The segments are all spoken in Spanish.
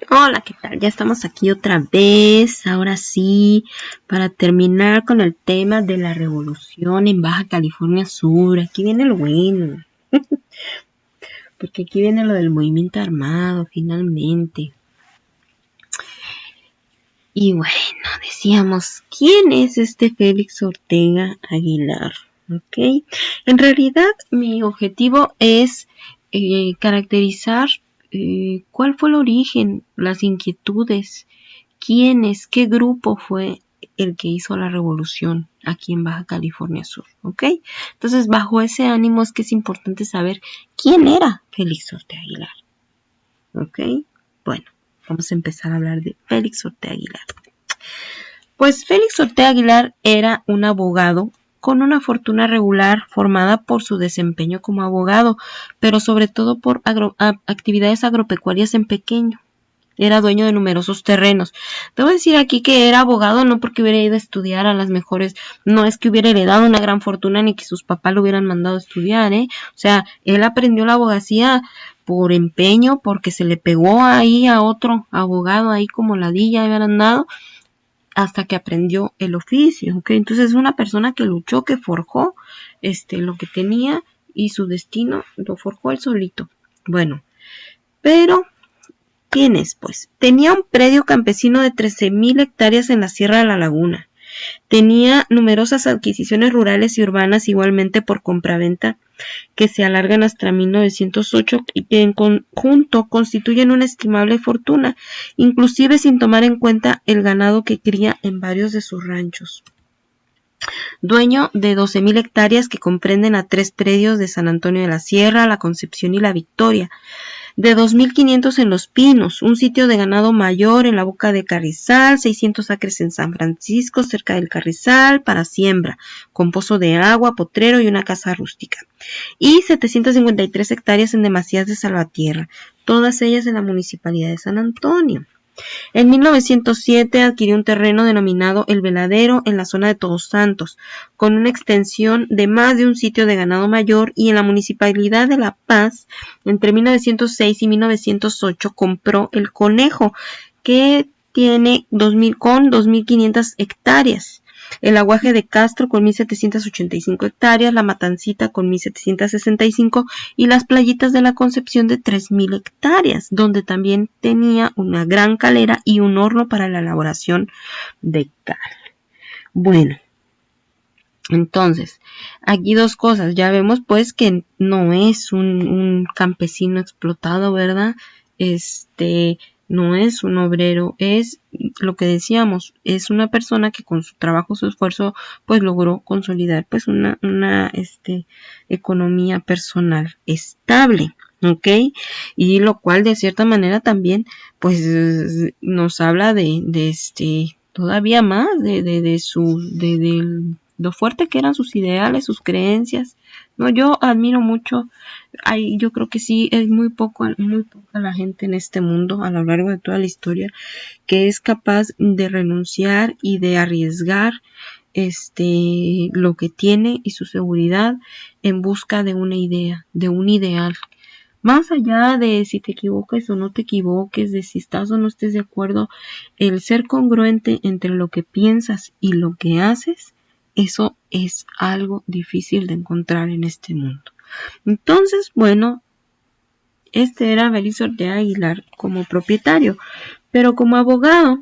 Hola, ¿qué tal? Ya estamos aquí otra vez, ahora sí, para terminar con el tema de la revolución en Baja California Sur. Aquí viene lo bueno, porque aquí viene lo del movimiento armado, finalmente. Y bueno, decíamos, ¿quién es este Félix Ortega Aguilar? ¿Ok? En realidad, mi objetivo es caracterizar cuál fue el origen, las inquietudes, quiénes, qué grupo fue el que hizo la revolución aquí en Baja California Sur, ¿ok? Entonces, bajo ese ánimo es que es importante saber quién era Félix Ortega Aguilar, ¿ok? Bueno, vamos a empezar a hablar de Félix Ortega Aguilar. Pues Félix Ortega Aguilar era un abogado con una fortuna regular formada por su desempeño como abogado, pero sobre todo por actividades agropecuarias en pequeño. Era dueño de numerosos terrenos. Debo decir aquí que era abogado no porque hubiera ido a estudiar a las mejores, no es que hubiera heredado una gran fortuna ni que sus papás lo hubieran mandado a estudiar, ¿eh? O sea, él aprendió la abogacía por empeño, porque se le pegó ahí a otro abogado ahí como ladilla, habían andado, hasta que aprendió el oficio, ¿ok? Entonces es una persona que luchó, que forjó lo que tenía y su destino lo forjó él solito. Bueno, pero ¿quién es? Pues tenía un predio campesino de 13,000 hectáreas en la Sierra de la Laguna. Tenía numerosas adquisiciones rurales y urbanas igualmente por compraventa que se alargan hasta 1908 y que en conjunto constituyen una estimable fortuna, inclusive sin tomar en cuenta el ganado que cría en varios de sus ranchos. Dueño de 12,000 hectáreas que comprenden a 3 predios de San Antonio de la Sierra, La Concepción y La Victoria, de 2,500 en Los Pinos, un sitio de ganado mayor en la Boca de Carrizal, 600 acres en San Francisco, cerca del Carrizal, para siembra, con pozo de agua, potrero y una casa rústica, y 753 hectáreas en Demasías de Salvatierra, todas ellas en la Municipalidad de San Antonio. En 1907 adquirió un terreno denominado El Veladero en la zona de Todos Santos, con una extensión de más de un sitio de ganado mayor, y en la Municipalidad de La Paz, entre 1906 y 1908, compró El Conejo, que tiene 2,500 hectáreas. El Aguaje de Castro con 1,785 hectáreas, La Matancita con 1,765 y las Playitas de la Concepción de 3,000 hectáreas, donde también tenía una gran calera y un horno para la elaboración de cal. Bueno, entonces, aquí dos cosas. Ya vemos pues que no es un campesino explotado, ¿verdad? No es un obrero, es lo que decíamos, es una persona que con su trabajo, su esfuerzo, pues logró consolidar pues una economía personal estable. ¿Ok? Y lo cual de cierta manera también pues nos habla de todavía más de lo fuerte que eran sus ideales, sus creencias. No, yo admiro mucho, yo creo que sí, es muy poca la gente en este mundo a lo largo de toda la historia que es capaz de renunciar y de arriesgar lo que tiene y su seguridad en busca de una idea, de un ideal. Más allá de si te equivoques o no te equivoques, de si estás o no estés de acuerdo, el ser congruente entre lo que piensas y lo que haces, eso es algo difícil de encontrar en este mundo. Entonces, bueno, este era Félix Ortega Aguilar como propietario, pero como abogado,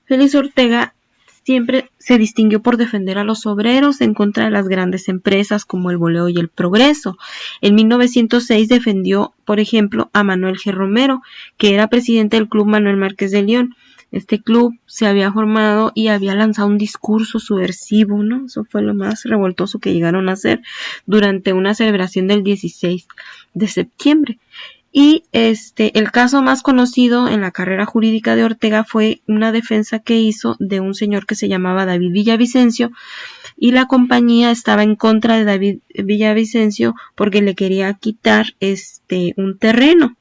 Félix Ortega siempre se distinguió por defender a los obreros en contra de las grandes empresas como el Boleo y el Progreso. En 1906 defendió, por ejemplo, a Manuel G. Romero, que era presidente del Club Manuel Márquez de León. Este club se había formado y había lanzado un discurso subversivo, ¿no? Eso fue lo más revoltoso que llegaron a hacer durante una celebración del 16 de septiembre. Y el caso más conocido en la carrera jurídica de Ortega fue una defensa que hizo de un señor que se llamaba David Villavicencio, y la compañía estaba en contra de David Villavicencio porque le quería quitar un terreno,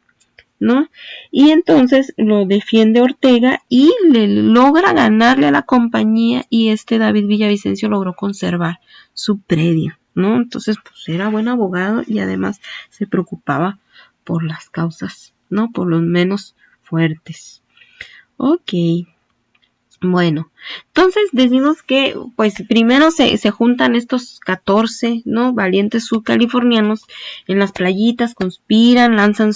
¿no? Y entonces lo defiende Ortega y le logra ganarle a la compañía, y David Villavicencio logró conservar su predio, ¿no? Entonces, pues era buen abogado y además se preocupaba por las causas, ¿no? Por los menos fuertes. Ok. Bueno, entonces decimos que pues primero se juntan estos 14, ¿no? Valientes subcalifornianos en las playitas, conspiran, lanzan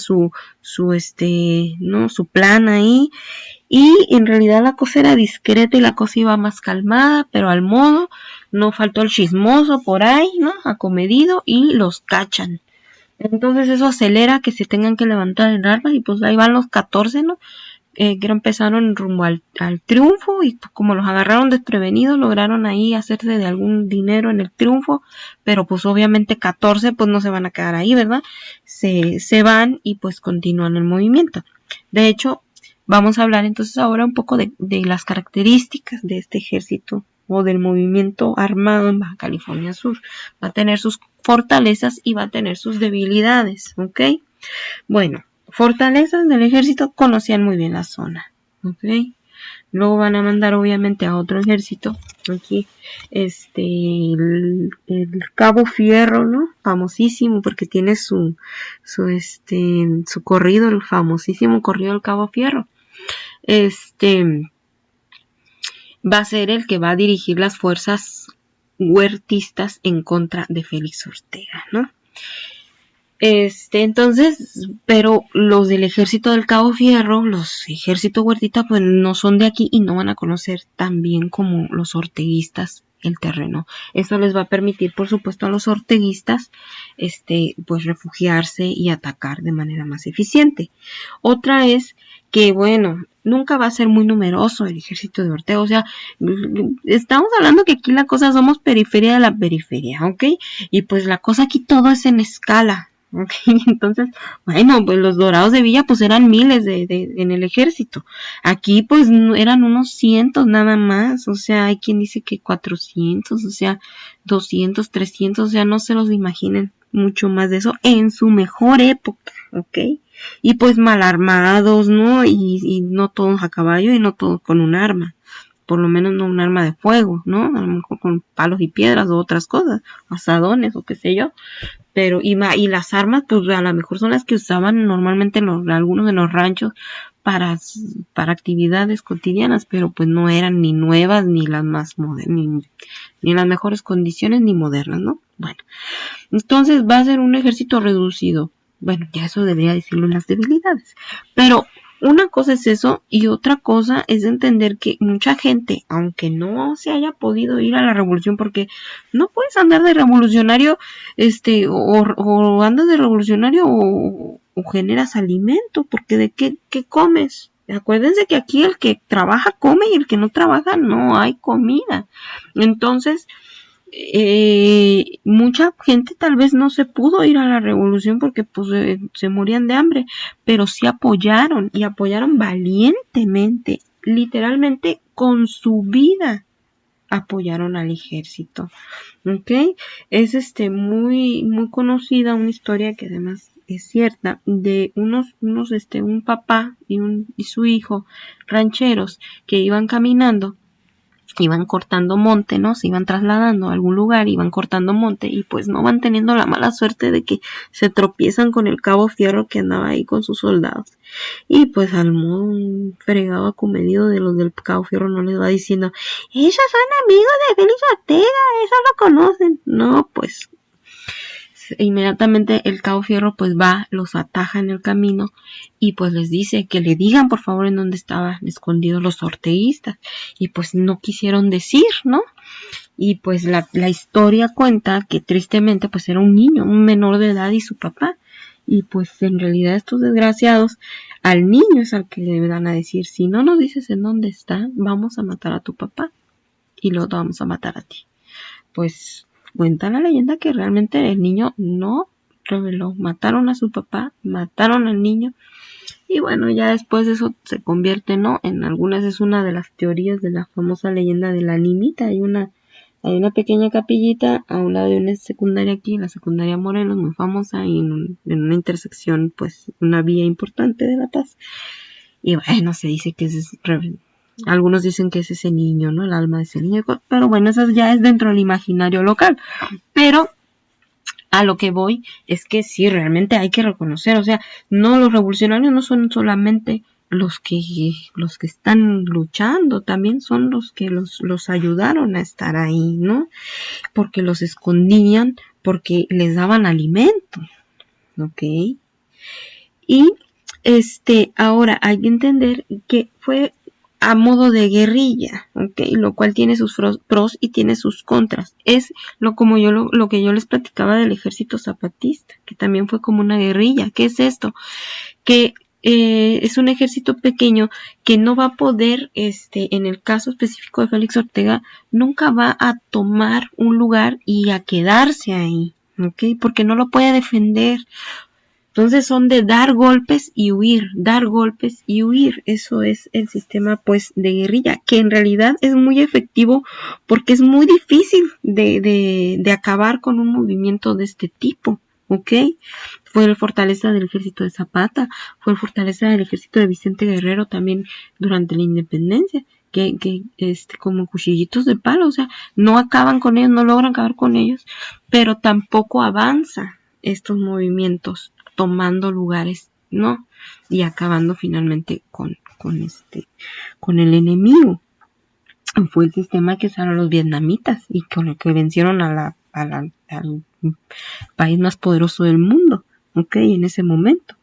¿no? Su plan ahí, y en realidad la cosa era discreta y la cosa iba más calmada, pero al modo, no faltó el chismoso por ahí, ¿no? Acomedido, y los cachan. Entonces eso acelera que se tengan que levantar en armas, y pues ahí van los 14, ¿no? Que empezaron rumbo al triunfo, y como los agarraron desprevenidos, lograron ahí hacerse de algún dinero en el triunfo, pero pues obviamente 14 pues no se van a quedar ahí, ¿verdad? Se van y pues continúan el movimiento. De hecho, vamos a hablar entonces ahora un poco de las características de este ejército o del movimiento armado en Baja California Sur. Va a tener sus fortalezas y va a tener sus debilidades, ¿ok? Bueno, fortalezas del ejército: conocían muy bien la zona, ¿ok? Luego van a mandar obviamente a otro ejército, aquí, el Cabo Fierro, ¿no? Famosísimo porque tiene su corrido, el famosísimo corrido del Cabo Fierro. Va a ser el que va a dirigir las fuerzas huertistas en contra de Félix Ortega, ¿no? Entonces, pero los del ejército del Cabo Fierro, los ejércitos huertistas, pues no son de aquí y no van a conocer tan bien como los orteguistas el terreno. Eso les va a permitir, por supuesto, a los orteguistas, pues refugiarse y atacar de manera más eficiente. Otra es que, bueno, nunca va a ser muy numeroso el ejército de Ortega. O sea, estamos hablando que aquí la cosa, somos periferia de la periferia, ¿ok? Y pues la cosa aquí todo es en escala. Okay, entonces, bueno, pues los Dorados de Villa pues eran miles en el ejército. Aquí pues eran unos cientos nada más, o sea, hay quien dice que 400, o sea, 200, 300, o sea, no se los imaginen mucho más de eso en su mejor época, ¿ok? Y pues mal armados, ¿no? Y no todos a caballo y no todos con un arma. Por lo menos no un arma de fuego, ¿no? A lo mejor con palos y piedras o otras cosas, asadones o qué sé yo. Pero y las armas pues a lo mejor son las que usaban normalmente algunos de los ranchos para actividades cotidianas, pero pues no eran ni nuevas ni las más modernas, ni en las mejores condiciones ni modernas, ¿no? Bueno, entonces va a ser un ejército reducido. Bueno, ya eso debería decirlo en las debilidades, pero una cosa es eso y otra cosa es entender que mucha gente, aunque no se haya podido ir a la revolución, porque no puedes andar de revolucionario, o andas de revolucionario o generas alimento, porque de qué comes. Acuérdense que aquí el que trabaja come y el que no trabaja no hay comida. Entonces, mucha gente tal vez no se pudo ir a la revolución porque pues se morían de hambre, pero sí apoyaron y apoyaron valientemente, literalmente con su vida apoyaron al ejército. ¿Ok? Es muy conocida una historia que además es cierta, de un papá y su hijo rancheros que iban caminando, iban cortando monte, ¿no? Se iban trasladando a algún lugar, iban cortando monte y pues no van teniendo la mala suerte de que se tropiezan con el Cabo Fierro que andaba ahí con sus soldados. Y pues al modo un fregado acomedido de los del Cabo Fierro no les va diciendo, ellos son amigos de Félix Ortega, eso lo conocen. No, pues inmediatamente el Cabo Fierro pues va, los ataja en el camino y pues les dice que le digan por favor en dónde estaban escondidos los orteguistas, y pues no quisieron decir, ¿no? Y pues la historia cuenta que tristemente pues era un niño, un menor de edad y su papá, y pues en realidad estos desgraciados, al niño es al que le van a decir, si no nos dices en dónde está, vamos a matar a tu papá y luego te vamos a matar a ti. Pues cuenta la leyenda que realmente el niño no reveló, mataron a su papá, mataron al niño, y bueno, ya después eso se convierte, ¿no? En algunas, es una de las teorías de la famosa leyenda de la Limita. Hay una pequeña capillita a un lado de una secundaria aquí, la secundaria Morelos, muy famosa, y en una intersección, pues una vía importante de La Paz. Y bueno, se dice que algunos dicen que es ese niño, ¿no? El alma de ese niño, pero bueno, eso ya es dentro del imaginario local. Pero a lo que voy es que sí, realmente hay que reconocer, o sea, no, los revolucionarios no son solamente los que están luchando, también son los que los ayudaron a estar ahí, ¿no? Porque los escondían, porque les daban alimento, ¿ok? Y ahora hay que entender que fue a modo de guerrilla, ¿ok? Lo cual tiene sus pros y tiene sus contras. Es lo que yo les platicaba del ejército zapatista, que también fue como una guerrilla. ¿Qué es esto? Que es un ejército pequeño que no va a poder, en el caso específico de Félix Ortega, nunca va a tomar un lugar y a quedarse ahí, ¿ok? Porque no lo puede defender. Entonces son de dar golpes y huir, dar golpes y huir. Eso es el sistema pues de guerrilla, que en realidad es muy efectivo porque es muy difícil de acabar con un movimiento de este tipo, ¿ok? Fue la fortaleza del ejército de Zapata, fue la fortaleza del ejército de Vicente Guerrero también durante la independencia, que como cuchillitos de palo, o sea, no acaban con ellos, no logran acabar con ellos, pero tampoco avanza estos movimientos tomando lugares, ¿no? Y acabando finalmente con el enemigo. Fue el sistema que usaron los vietnamitas y con el que vencieron al país más poderoso del mundo, ¿ok? En ese momento.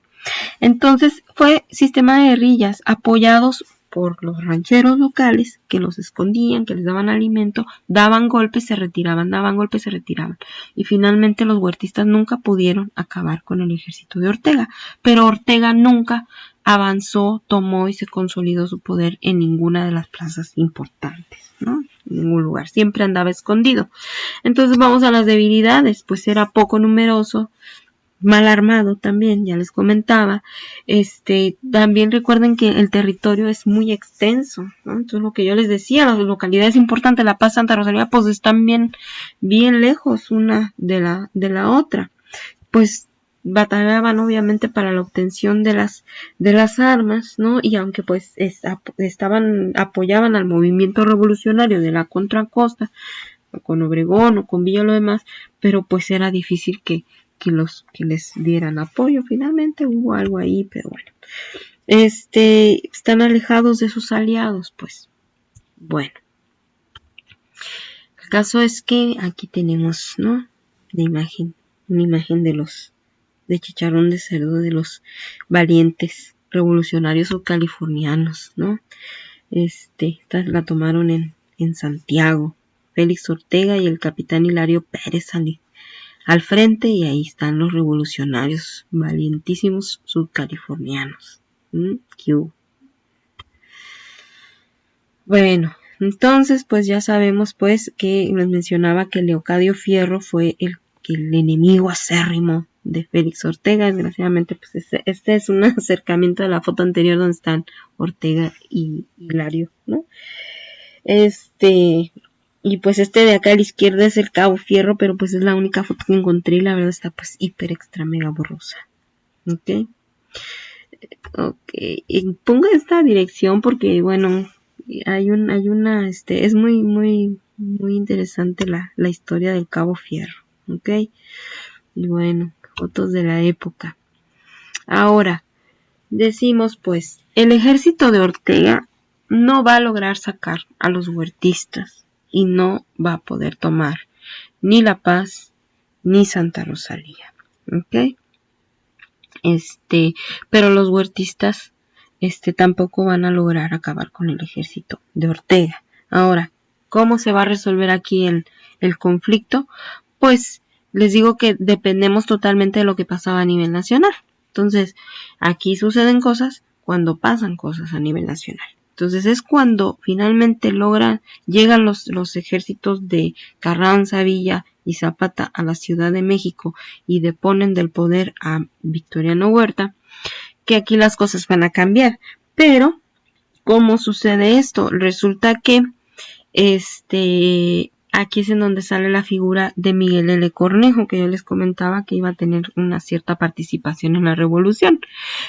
Entonces fue sistema de guerrillas apoyados por los rancheros locales que los escondían, que les daban alimento, daban golpes, se retiraban, daban golpes, se retiraban. Y finalmente los huertistas nunca pudieron acabar con el ejército de Ortega, pero Ortega nunca avanzó, tomó y se consolidó su poder en ninguna de las plazas importantes, ¿no? En ningún lugar, siempre andaba escondido. Entonces vamos a las debilidades, pues era poco numeroso, mal armado también, ya les comentaba. También recuerden que el territorio es muy extenso, ¿no? Entonces lo que yo les decía, las localidades importantes, La Paz, Santa Rosalía, pues están bien lejos una de la otra. Pues batallaban obviamente para la obtención de las armas, ¿no? Y aunque pues apoyaban al movimiento revolucionario de la contracosta, con Obregón o con Villa lo demás, pero pues era difícil que les dieran apoyo. Finalmente hubo algo ahí, pero bueno. Están alejados de sus aliados, pues. Bueno. El caso es que aquí tenemos, ¿no? Una imagen de chicharrón de cerdo, de los valientes revolucionarios o californianos, ¿no? Esta la tomaron en Santiago. Félix Ortega y el capitán Hilario Pérez al frente, y ahí están los revolucionarios valientísimos sudcalifornianos. Bueno, entonces pues ya sabemos pues que les mencionaba que Leocadio Fierro fue el enemigo acérrimo de Félix Ortega. Desgraciadamente pues este es un acercamiento de la foto anterior donde están Ortega y Hilario, ¿no? Y pues de acá a la izquierda es el Cabo Fierro, pero pues es la única foto que encontré y la verdad está pues hiper extra mega borrosa. Ok. Y pongo esta dirección porque bueno, hay una, es muy interesante la historia del Cabo Fierro. Ok. Y bueno, fotos de la época. Ahora, decimos pues, el ejército de Ortega no va a lograr sacar a los huertistas y no va a poder tomar ni La Paz ni Santa Rosalía, ¿ok? Pero los huertistas tampoco van a lograr acabar con el ejército de Ortega. Ahora, ¿cómo se va a resolver aquí el conflicto? Pues les digo que dependemos totalmente de lo que pasaba a nivel nacional. Entonces, aquí suceden cosas cuando pasan cosas a nivel nacional. Entonces es cuando finalmente llegan los ejércitos de Carranza, Villa y Zapata a la Ciudad de México y deponen del poder a Victoriano Huerta, que aquí las cosas van a cambiar. Pero, ¿cómo sucede esto? Resulta que aquí es en donde sale la figura de Miguel L. Cornejo, que yo les comentaba que iba a tener una cierta participación en la revolución.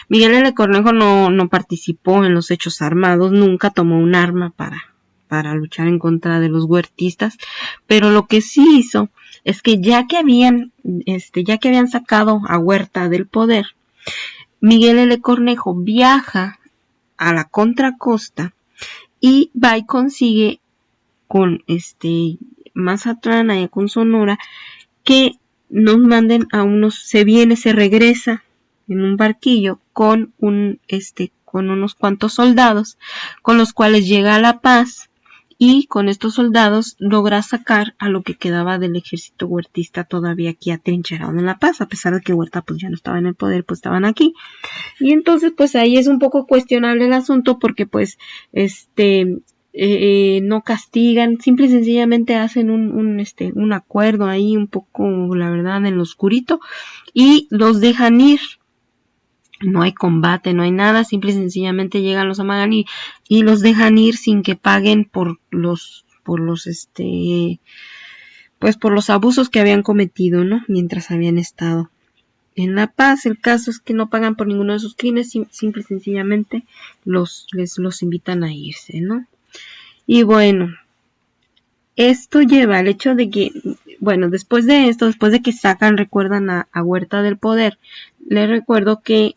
Miguel L. Cornejo no participó en los hechos armados, nunca tomó un arma para luchar en contra de los huertistas, pero lo que sí hizo es que ya que habían sacado a Huerta del poder, Miguel L. Cornejo viaja a la contracosta y va y consigue con Mazatlán, allá con Sonora, que nos manden a unos, se regresa en un barquillo con con unos cuantos soldados, con los cuales llega a La Paz, y con estos soldados logra sacar a lo que quedaba del ejército huertista todavía aquí atrincherado en La Paz, a pesar de que Huerta pues ya no estaba en el poder, pues estaban aquí. Y entonces pues ahí es un poco cuestionable el asunto, porque pues no castigan, simple y sencillamente hacen un acuerdo ahí un poco, la verdad, en lo oscurito, y los dejan ir. No hay combate, no hay nada, simple y sencillamente llegan, los amagan y los dejan ir sin que paguen por los pues por los abusos que habían cometido, ¿no? Mientras habían estado en La Paz. El caso es que no pagan por ninguno de sus crímenes, simple y sencillamente los invitan a irse, ¿no? Y bueno, esto lleva al hecho de que, bueno, después de esto, después de que recuerdan a Huerta del poder, les recuerdo que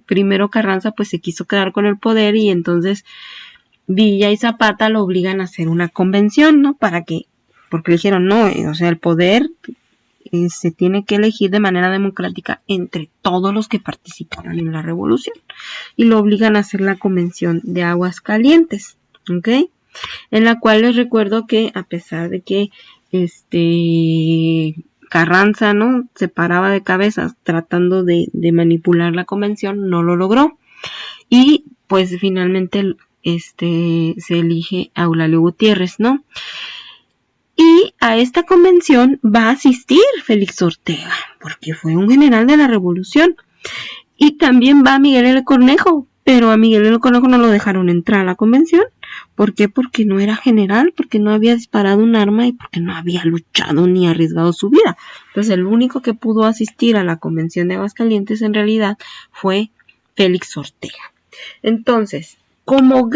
primero Carranza pues se quiso quedar con el poder, y entonces Villa y Zapata lo obligan a hacer una convención, ¿no? Porque le dijeron, no, o sea, el poder se tiene que elegir de manera democrática entre todos los que participaron en la revolución, y lo obligan a hacer la convención de Aguascalientes, ¿ok? En la cual les recuerdo que a pesar de que Carranza, ¿no?, se paraba de cabezas tratando de manipular la convención, no lo logró, y pues finalmente se elige a Eulalio Gutiérrez, ¿no? Y a esta convención va a asistir Félix Ortega, porque fue un general de la revolución. Y también va Miguel L. Cornejo, pero a Miguel L. Cornejo no lo dejaron entrar a la convención. ¿Por qué? Porque no era general, porque no había disparado un arma y porque no había luchado ni arriesgado su vida. Entonces el único que pudo asistir a la convención de Aguascalientes en realidad fue Félix Ortega. Entonces, como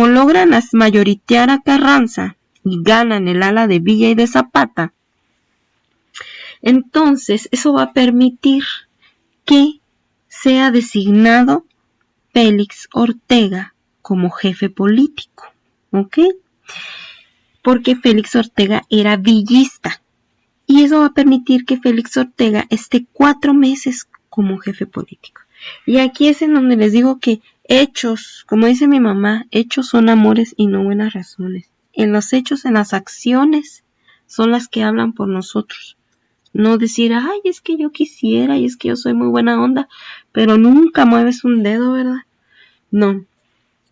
logran mayoritear a Carranza y ganan el ala de Villa y de Zapata, entonces eso va a permitir que sea designado Félix Ortega como jefe político, ¿ok? Porque Félix Ortega era villista, y eso va a permitir que Félix Ortega esté 4 meses como jefe político. Y aquí es en donde les digo que hechos, como dice mi mamá, hechos son amores y no buenas razones. En los hechos, en las acciones, son las que hablan por nosotros. No decir, ay, es que yo quisiera, y es que yo soy muy buena onda, pero nunca mueves un dedo, ¿verdad? No.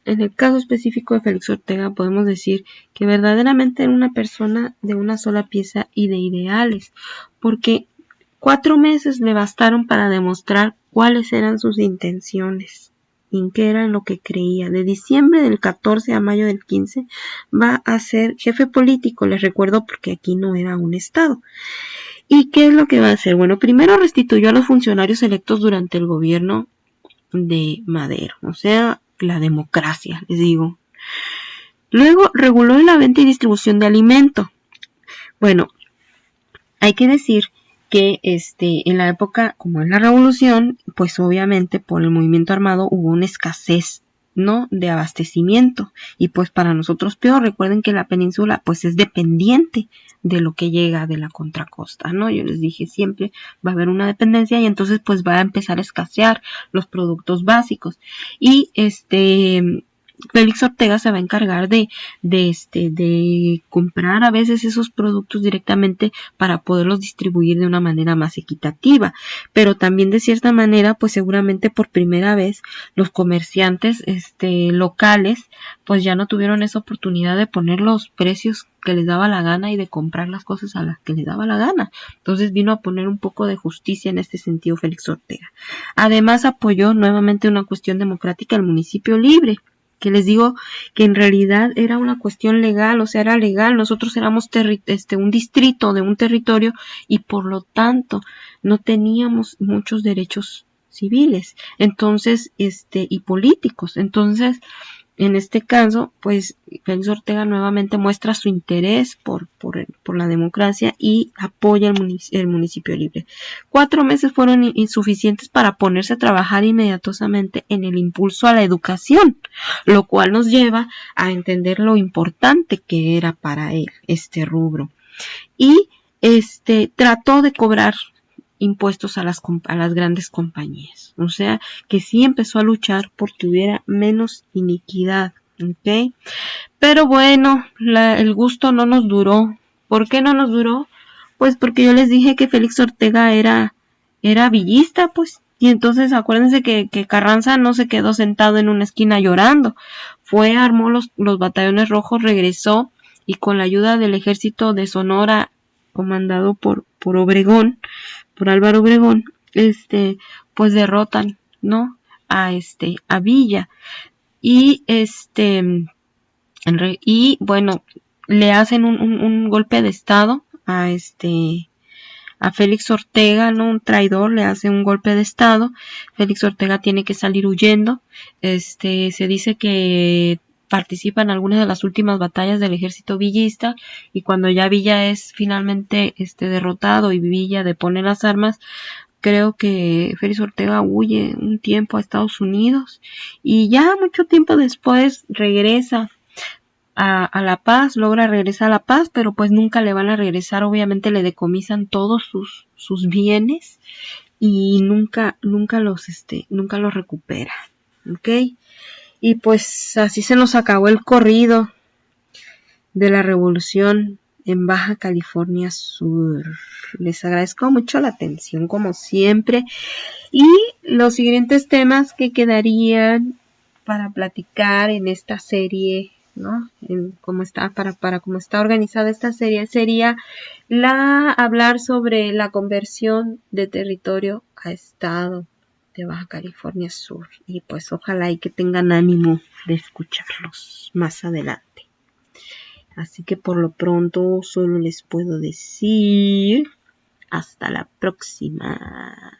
En el caso específico de Félix Ortega podemos decir que verdaderamente era una persona de una sola pieza y de ideales, porque 4 meses le bastaron para demostrar cuáles eran sus intenciones, en qué era lo que creía. De diciembre del 14 a mayo del 15 va a ser jefe político, les recuerdo, porque aquí no era un estado. ¿Y qué es lo que va a hacer? Bueno, primero restituyó a los funcionarios electos durante el gobierno de Madero, o sea, la democracia, les digo. Luego reguló la venta y distribución de alimento. Bueno, hay que decir que en la época, como en la revolución, pues obviamente por el movimiento armado hubo una escasez, ¿no?, de abastecimiento, y pues para nosotros peor. Recuerden que la península pues es dependiente de lo que llega de la contracosta, ¿no? Yo les dije, siempre va a haber una dependencia, y entonces pues va a empezar a escasear los productos básicos, y Félix Ortega se va a encargar de comprar a veces esos productos directamente para poderlos distribuir de una manera más equitativa, pero también de cierta manera, pues seguramente por primera vez los comerciantes locales pues ya no tuvieron esa oportunidad de poner los precios que les daba la gana y de comprar las cosas a las que les daba la gana. Entonces vino a poner un poco de justicia en este sentido Félix Ortega. Además apoyó nuevamente una cuestión democrática, el municipio libre, que les digo que en realidad era una cuestión legal, o sea, era legal. Nosotros éramos un distrito de un territorio, y por lo tanto no teníamos muchos derechos civiles, entonces y políticos. Entonces en este caso, pues Félix Ortega nuevamente muestra su interés por la democracia y apoya el municipio libre. 4 meses fueron insuficientes para ponerse a trabajar inmediatamente en el impulso a la educación, lo cual nos lleva a entender lo importante que era para él este rubro. Y trató de cobrar impuestos a las grandes compañías. O sea, que sí empezó a luchar porque hubiera menos iniquidad. ¿Ok? Pero bueno, el gusto no nos duró. ¿Por qué no nos duró? Pues porque yo les dije que Félix Ortega era villista, pues. Y entonces acuérdense que Carranza no se quedó sentado en una esquina llorando. Fue, armó los batallones rojos, regresó y con la ayuda del ejército de Sonora, comandado por Obregón, por Álvaro Obregón, pues derrotan, ¿no? A Villa. Y y bueno, le hacen un golpe de estado a Félix Ortega, ¿no? Un traidor, le hace un golpe de estado. Félix Ortega tiene que salir huyendo. Se dice que participa en algunas de las últimas batallas del ejército villista, y cuando ya Villa es finalmente derrotado y Villa depone las armas, creo que Félix Ortega huye un tiempo a Estados Unidos y ya mucho tiempo después regresa a La Paz, logra regresar a La Paz, pero pues nunca le van a regresar, obviamente le decomisan todos sus bienes y nunca los recupera, ¿ok? Y pues así se nos acabó el corrido de la revolución en Baja California Sur. Les agradezco mucho la atención como siempre, y los siguientes temas que quedarían para platicar en esta serie, ¿no? Cómo está, para cómo está organizada esta serie, sería hablar sobre la conversión de territorio a estado de Baja California Sur. Y pues ojalá y que tengan ánimo de escucharlos más adelante. Así que por lo pronto solo les puedo decir hasta la próxima.